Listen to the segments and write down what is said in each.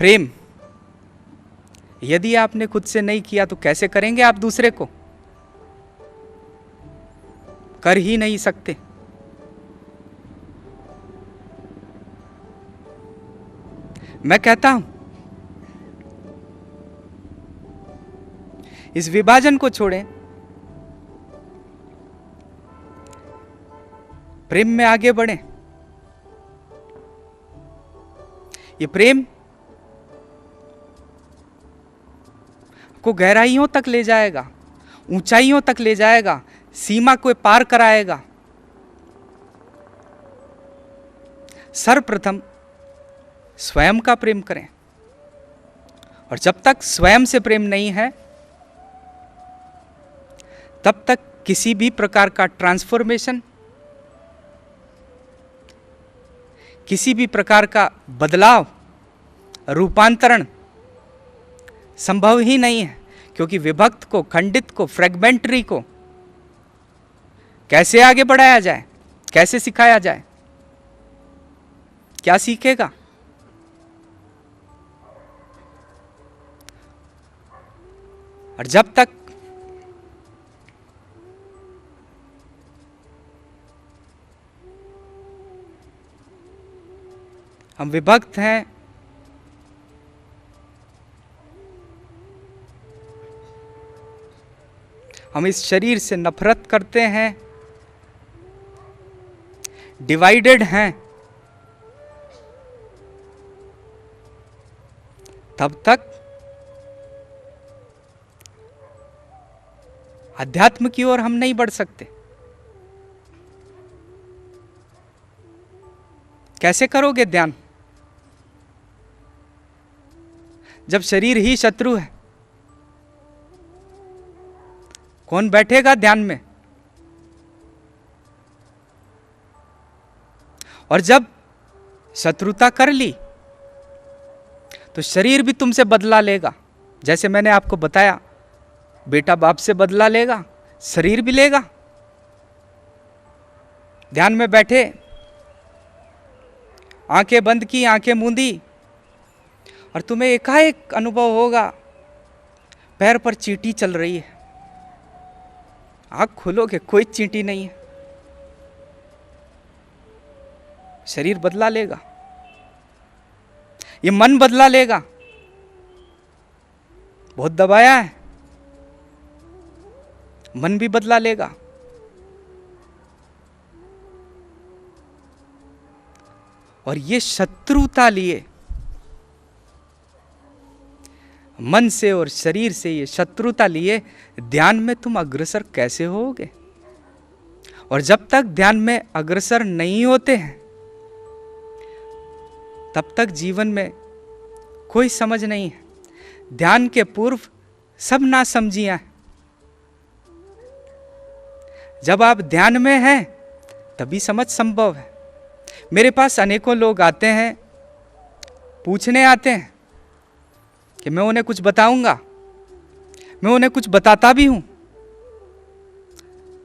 प्रेम यदि आपने खुद से नहीं किया तो कैसे करेंगे आप दूसरे को? कर ही नहीं सकते। मैं कहता हूं इस विभाजन को छोड़ें, प्रेम में आगे बढ़ें। ये प्रेम को गहराइयों तक ले जाएगा, ऊंचाइयों तक ले जाएगा, सीमा को पार कराएगा। सर्वप्रथम स्वयं का प्रेम करें, और जब तक स्वयं से प्रेम नहीं है तब तक किसी भी प्रकार का ट्रांसफॉर्मेशन, किसी भी प्रकार का बदलाव, रूपांतरण संभव ही नहीं है। क्योंकि विभक्त को, खंडित को, फ्रेगमेंटरी को कैसे आगे बढ़ाया जाए, कैसे सिखाया जाए? क्या सीखेगा? और जब तक हम विभक्त हैं, हम इस शरीर से नफरत करते हैं, डिवाइडेड हैं, तब तक अध्यात्म की ओर हम नहीं बढ़ सकते। कैसे करोगे ध्यान जब शरीर ही शत्रु है? कौन बैठेगा ध्यान में? और जब शत्रुता कर ली तो शरीर भी तुमसे बदला लेगा। जैसे मैंने आपको बताया, बेटा बाप से बदला लेगा, शरीर भी लेगा। ध्यान में बैठे, आंखें बंद की, आंखें मूंदी, और तुम्हें एकाएक अनुभव होगा पैर पर चींटी चल रही है। आंख खोलोगे, कोई चींटी नहीं है। शरीर बदला लेगा, ये मन बदला लेगा। बहुत दबाया है, मन भी बदला लेगा। और ये शत्रुता लिए, मन से और शरीर से ये शत्रुता लिए ध्यान में तुम अग्रसर कैसे होगे? और जब तक ध्यान में अग्रसर नहीं होते हैं तब तक जीवन में कोई समझ नहीं है। ध्यान के पूर्व सब नासमझियां हैं। जब आप ध्यान में हैं तभी समझ संभव है। मेरे पास अनेकों लोग आते हैं, पूछने आते हैं कि मैं उन्हें कुछ बताऊंगा। मैं उन्हें कुछ बताता भी हूं,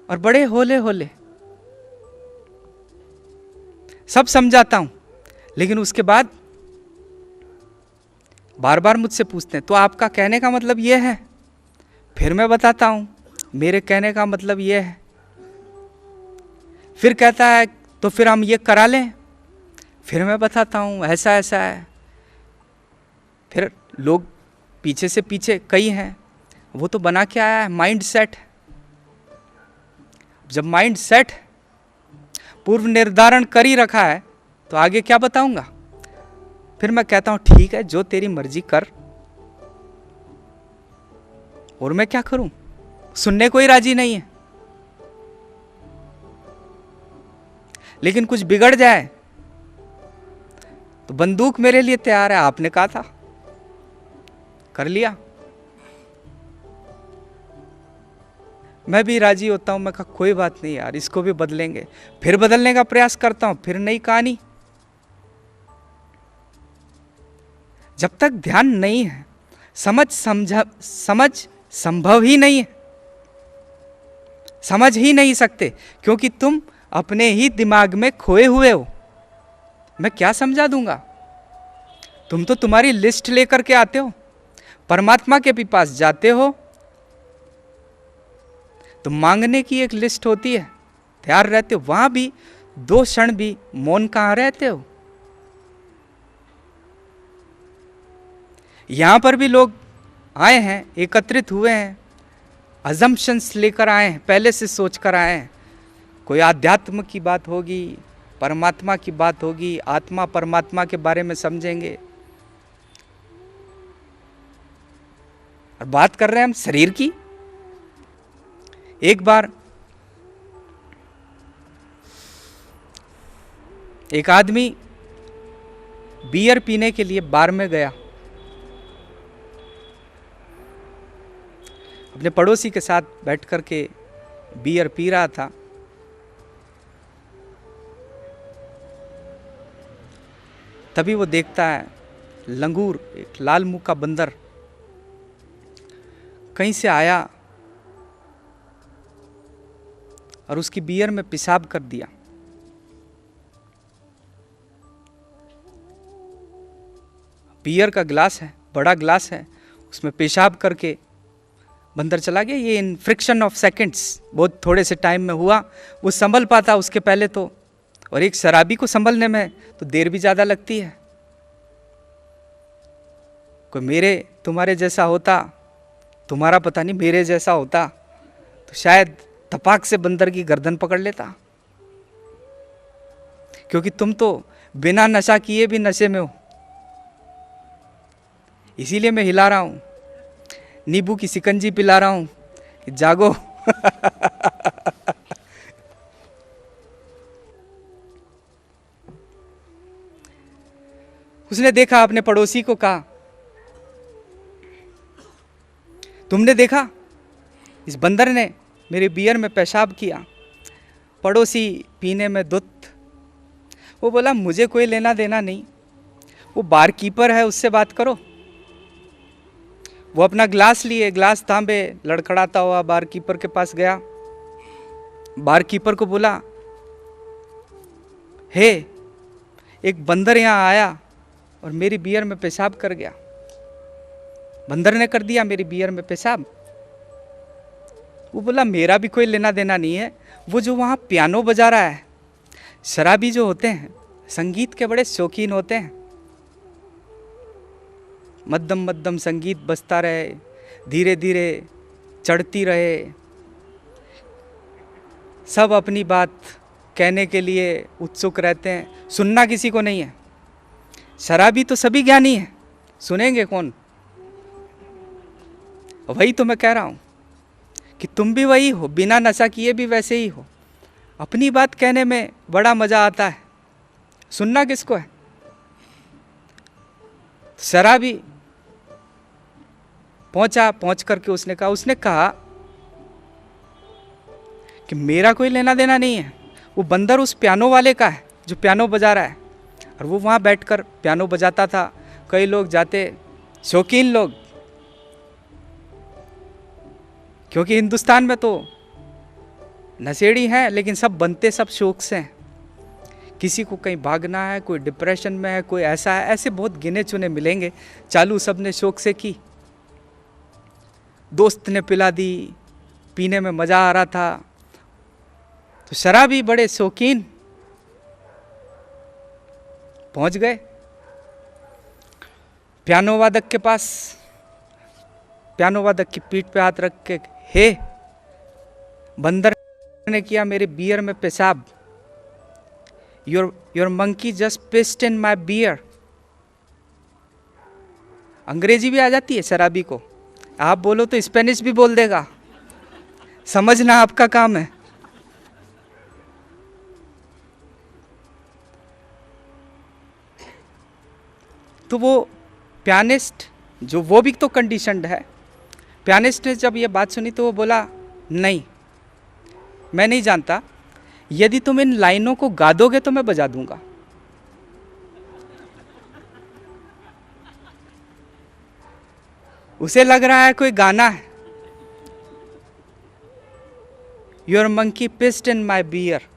और बड़े होले होले सब समझाता हूं, लेकिन उसके बाद बार बार मुझसे पूछते हैं, तो आपका कहने का मतलब यह है? फिर मैं बताता हूं, मेरे कहने का मतलब यह है। फिर कहता है, तो फिर हम ये करा लें। फिर मैं बताता हूं, ऐसा ऐसा है। फिर लोग पीछे से पीछे कई हैं, वो तो बना के आया है माइंड सेट। जब माइंड सेट पूर्व निर्धारण कर ही रखा है तो आगे क्या बताऊंगा? फिर मैं कहता हूं, ठीक है, जो तेरी मर्जी कर, और मैं क्या करूं? सुनने को ही राजी नहीं है। लेकिन कुछ बिगड़ जाए तो बंदूक मेरे लिए तैयार है। आपने कहा था, कर लिया। मैं भी राजी होता हूं। मैं कहा कोई बात नहीं यार, इसको भी बदलेंगे। फिर बदलने का प्रयास करता हूं, फिर नई कहानी। जब तक ध्यान नहीं है, समझ संभव ही नहीं है। समझ ही नहीं सकते, क्योंकि तुम अपने ही दिमाग में खोए हुए हो। मैं क्या समझा दूंगा? तुम तो तुम्हारी लिस्ट लेकर के आते हो, परमात्मा के भी पास जाते हो तो मांगने की एक लिस्ट होती है, तैयार रहते हो। वहां भी 2 क्षण भी मौन कहां रहते हो। यहां पर भी लोग आए हैं, एकत्रित हुए हैं, अजम्पशंस लेकर आए हैं, पहले से सोच कर आए हैं। कोई आध्यात्म की बात होगी, परमात्मा की बात होगी, आत्मा परमात्मा के बारे में समझेंगे, और बात कर रहे हैं हम शरीर की। एक बार एक आदमी बियर पीने के लिए बार में गया, अपने पड़ोसी के साथ बैठ कर के बियर पी रहा था। तभी वो देखता है लंगूर, एक लाल मुंह का बंदर कहीं से आया और उसकी बियर में पेशाब कर दिया। बियर का गिलास है, बड़ा गिलास है, उसमें पेशाब करके बंदर चला गया। ये इन फ्रिक्शन ऑफ सेकंड्स, बहुत थोड़े से टाइम में हुआ। वो संभल पाता उसके पहले तो, और एक शराबी को संभलने में तो देर भी ज़्यादा लगती है। कोई मेरे तुम्हारे जैसा होता, तुम्हारा पता नहीं मेरे जैसा होता, तो शायद तपाक से बंदर की गर्दन पकड़ लेता। क्योंकि तुम तो बिना नशा किए भी नशे में हो, इसीलिए मैं हिला रहा हूं, नींबू की शिकंजी पिला रहा हूं कि जागो। उसने देखा, अपने पड़ोसी को कहा, तुमने देखा इस बंदर ने मेरे बियर में पेशाब किया। पड़ोसी पीने में धुत। वो बोला मुझे कोई लेना देना नहीं, वो बार कीपर है, उससे बात करो। वो अपना ग्लास लिए, ग्लास तांबे, लड़खड़ाता हुआ बार कीपर के पास गया। बार कीपर को बोला, हे, एक बंदर यहाँ आया और मेरी बियर में पेशाब कर गया। बंदर ने कर दिया मेरी बियर में पेशाब। वो बोला मेरा भी कोई लेना देना नहीं है। वो जो वहाँ पियानो बजा रहा है, शराबी जो होते हैं संगीत के बड़े शौकीन होते हैं, मध्यम मध्यम संगीत बजता रहे, धीरे धीरे चढ़ती रहे, सब अपनी बात कहने के लिए उत्सुक रहते हैं, सुनना किसी को नहीं है। शराबी तो सभी ज्ञानी है, सुनेंगे कौन। वही तो मैं कह रहा हूँ कि तुम भी वही हो, बिना नशा किए भी वैसे ही हो। अपनी बात कहने में बड़ा मजा आता है, सुनना किसको है। शराबी पहुंचा, पहुंच करके उसने कहा कि मेरा कोई लेना देना नहीं है, वो बंदर उस पियानो वाले का है जो पियानो बजा रहा है। और वो वहाँ बैठकर पियानो बजाता था। कई लोग जाते, शौकीन लोग, क्योंकि हिंदुस्तान में तो नशेड़ी हैं, लेकिन सब बनते सब शौक से हैं। किसी को कहीं भागना है, कोई डिप्रेशन में है, कोई ऐसा है, ऐसे बहुत गिने चुने मिलेंगे। चालू सब ने शौक से की। दोस्त ने पिला दी, पीने में मज़ा आ रहा था। तो शराबी बड़े शौकीन पहुंच गए पियानो वादक के पास। पियानो वादक की पीठ पे हाथ रख के, हे, बंदर ने किया मेरे बियर में पेशाब। Your monkey just pissed in my beer. अंग्रेजी भी आ जाती है शराबी को, आप बोलो तो स्पेनिश भी बोल देगा, समझना आपका काम है। तो वो पियानिस्ट, जो वो भी तो कंडीशनड है, पियानिस्ट ने जब ये बात सुनी तो वो बोला, नहीं, मैं नहीं जानता, यदि तुम इन लाइनों को गा दोगे तो मैं बजा दूंगा। उसे लग रहा है कोई गाना है, your monkey pissed in my beer.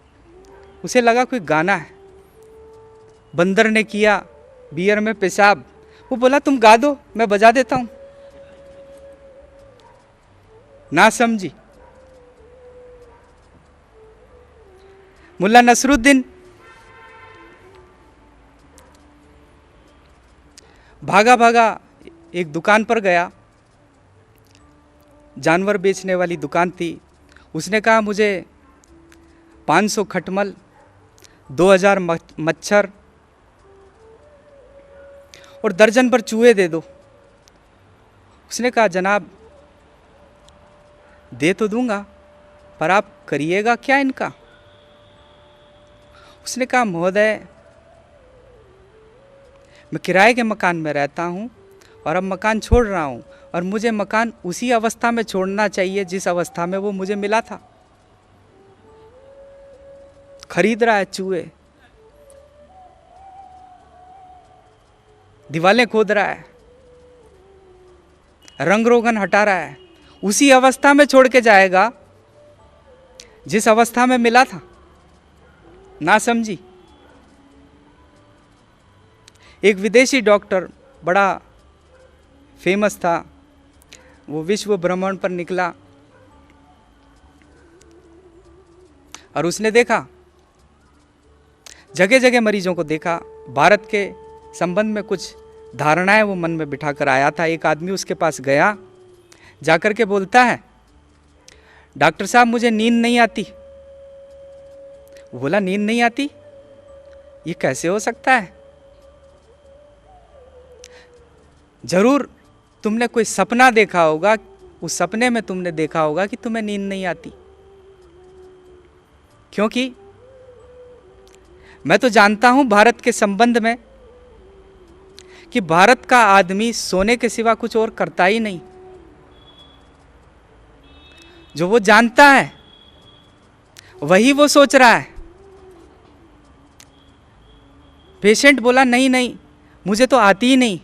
उसे लगा कोई गाना है। बंदर ने किया बियर में पेशाब, वो बोला तुम गा दो, मैं बजा देता हूं। ना समझी। मुल्ला नसरुद्दीन भागा भागा एक दुकान पर गया, जानवर बेचने वाली दुकान थी। उसने कहा मुझे 500 खटमल, 2000 मच्छर और दर्जन भर चूहे दे दो। उसने कहा जनाब दे तो दूंगा, पर आप करिएगा क्या इनका? उसने कहा महोदय मैं किराए के मकान में रहता हूँ और अब मकान छोड़ रहा हूँ, और मुझे मकान उसी अवस्था में छोड़ना चाहिए जिस अवस्था में वो मुझे मिला था। खरीद रहा है चूहे, दीवारें खोद रहा है, रंग रोगन हटा रहा है, उसी अवस्था में छोड़ के जाएगा जिस अवस्था में मिला था। ना समझी। एक विदेशी डॉक्टर बड़ा फेमस था, वो विश्व भ्रमण पर निकला और उसने देखा, जगह जगह मरीजों को देखा। भारत के संबंध में कुछ धारणाएं वो मन में बिठा कर आया था। एक आदमी उसके पास गया, जाकर के बोलता है डॉक्टर साहब मुझे नींद नहीं आती। वो बोला नींद नहीं आती, ये कैसे हो सकता है? जरूर तुमने कोई सपना देखा होगा, उस सपने में तुमने देखा होगा कि तुम्हें नींद नहीं आती। क्योंकि मैं तो जानता हूं भारत के संबंध में कि भारत का आदमी सोने के सिवा कुछ और करता ही नहीं। जो वो जानता है वही वो सोच रहा है। पेशेंट बोला नहीं नहीं मुझे तो आती ही नहीं,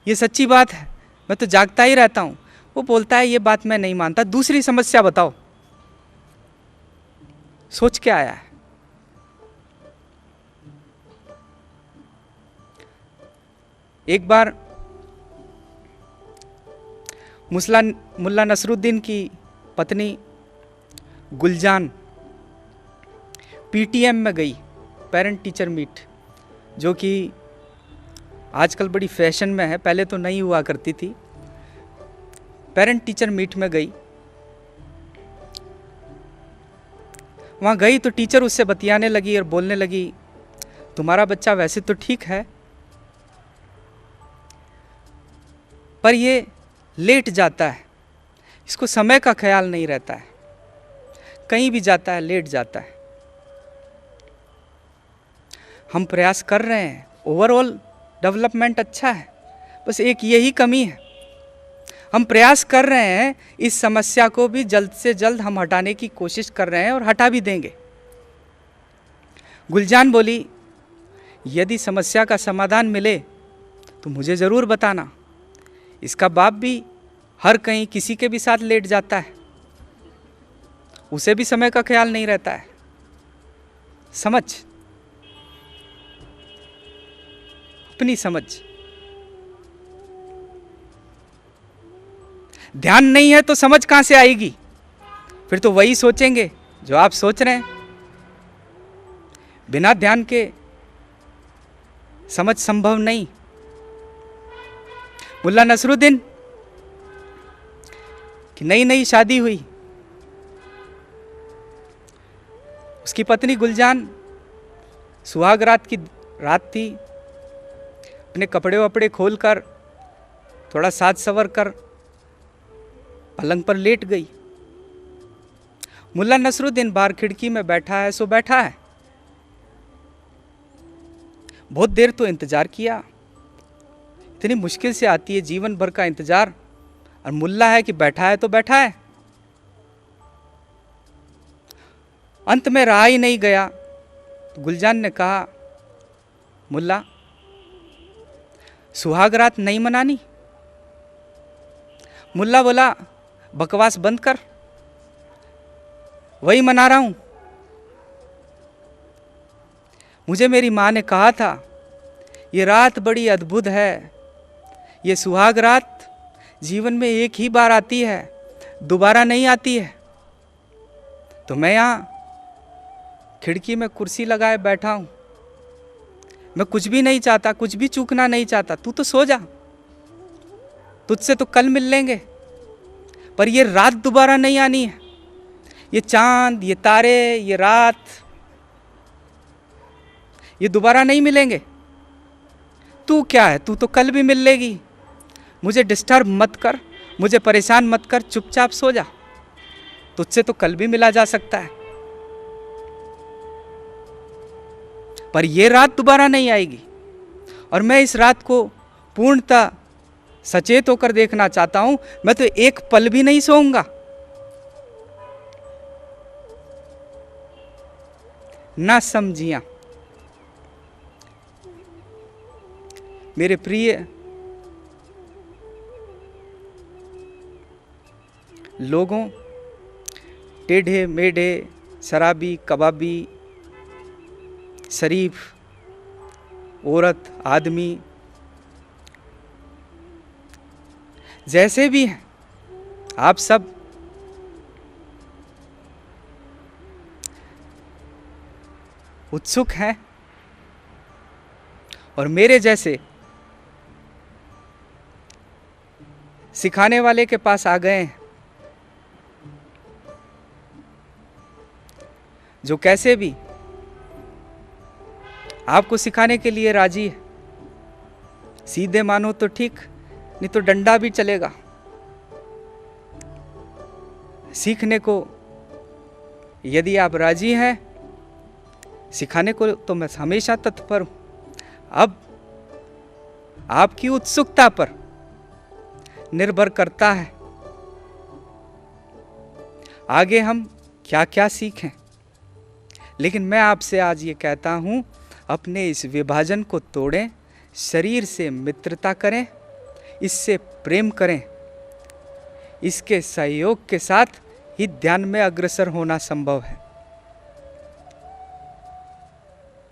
ये सच्ची बात है, मैं तो जागता ही रहता हूं। वो बोलता है ये बात मैं नहीं मानता, दूसरी समस्या बताओ। सोच के आया है। एक बार मुल्ला नसरुद्दीन की पत्नी गुलजान पीटीएम में गई, पेरेंट टीचर मीट, जो कि आजकल बड़ी फैशन में है, पहले तो नहीं हुआ करती थी। पेरेंट टीचर मीट में गई। वहाँ गई तो टीचर उससे बतियाने लगी और बोलने लगी तुम्हारा बच्चा वैसे तो ठीक है, पर ये लेट जाता है, इसको समय का ख्याल नहीं रहता है, कहीं भी जाता है लेट जाता है। हम प्रयास कर रहे हैं, ओवरऑल डेवलपमेंट अच्छा है, बस एक यही कमी है। हम प्रयास कर रहे हैं, इस समस्या को भी जल्द से जल्द हम हटाने की कोशिश कर रहे हैं और हटा भी देंगे। गुलजान बोली यदि समस्या का समाधान मिले तो मुझे ज़रूर बताना। इसका बाप भी हर कहीं किसी के भी साथ लेट जाता है, उसे भी समय का ख्याल नहीं रहता है। समझ, अपनी समझ। ध्यान नहीं है तो समझ कहां से आएगी? फिर तो वही सोचेंगे जो आप सोच रहे हैं। बिना ध्यान के समझ संभव नहीं। मुल्ला नसरुद्दीन की नई नई शादी हुई, उसकी पत्नी गुलजान, सुहाग रात की रात थी, अपने कपड़े वपड़े खोलकर थोड़ा साज सवर कर पलंग पर लेट गई। मुल्ला नसरुद्दीन बाहर खिड़की में बैठा है, सो बैठा है। बहुत देर तो इंतजार किया, इतनी मुश्किल से आती है जीवन भर का इंतजार, और मुल्ला है कि बैठा है तो बैठा है। अंत में रहा ही नहीं गया तो गुलजान ने कहा मुल्ला सुहाग रात नहीं मनानी? मुल्ला बोला बकवास बंद कर, वही मना रहा हूं। मुझे मेरी माँ ने कहा था ये रात बड़ी अद्भुत है, ये सुहाग रात जीवन में एक ही बार आती है, दोबारा नहीं आती है। तो मैं यहाँ खिड़की में कुर्सी लगाए बैठा हूँ, मैं कुछ भी नहीं चाहता, कुछ भी चूकना नहीं चाहता। तू तो सो जा, तुझसे तो कल मिल लेंगे, पर ये रात दोबारा नहीं आनी है। ये चांद, ये तारे, ये रात, ये दोबारा नहीं मिलेंगे। तू क्या है, तू तो कल भी मिल लेगी। मुझे डिस्टर्ब मत कर, मुझे परेशान मत कर, चुपचाप सो जा, तुझसे तो कल भी मिला जा सकता है, पर ये रात दोबारा नहीं आएगी। और मैं इस रात को पूर्णतः सचेत होकर देखना चाहता हूं। मैं तो एक पल भी नहीं सोऊंगा। ना समझिया मेरे प्रिय लोगों, टेढ़े मेढ़े, शराबी, कबाबी, शरीफ, औरत, आदमी, जैसे भी हैं, आप सब उत्सुक हैं और मेरे जैसे सिखाने वाले के पास आ गए हैं, जो कैसे भी आपको सिखाने के लिए राजी है। सीधे मानो तो ठीक, नहीं तो डंडा भी चलेगा। सीखने को यदि आप राजी हैं, सिखाने को तो मैं हमेशा तत्पर हूं। अब आपकी उत्सुकता पर निर्भर करता है आगे हम क्या क्या सीखें। लेकिन मैं आपसे आज ये कहता हूं, अपने इस विभाजन को तोड़ें, शरीर से मित्रता करें, इससे प्रेम करें। इसके सहयोग के साथ ही ध्यान में अग्रसर होना संभव है।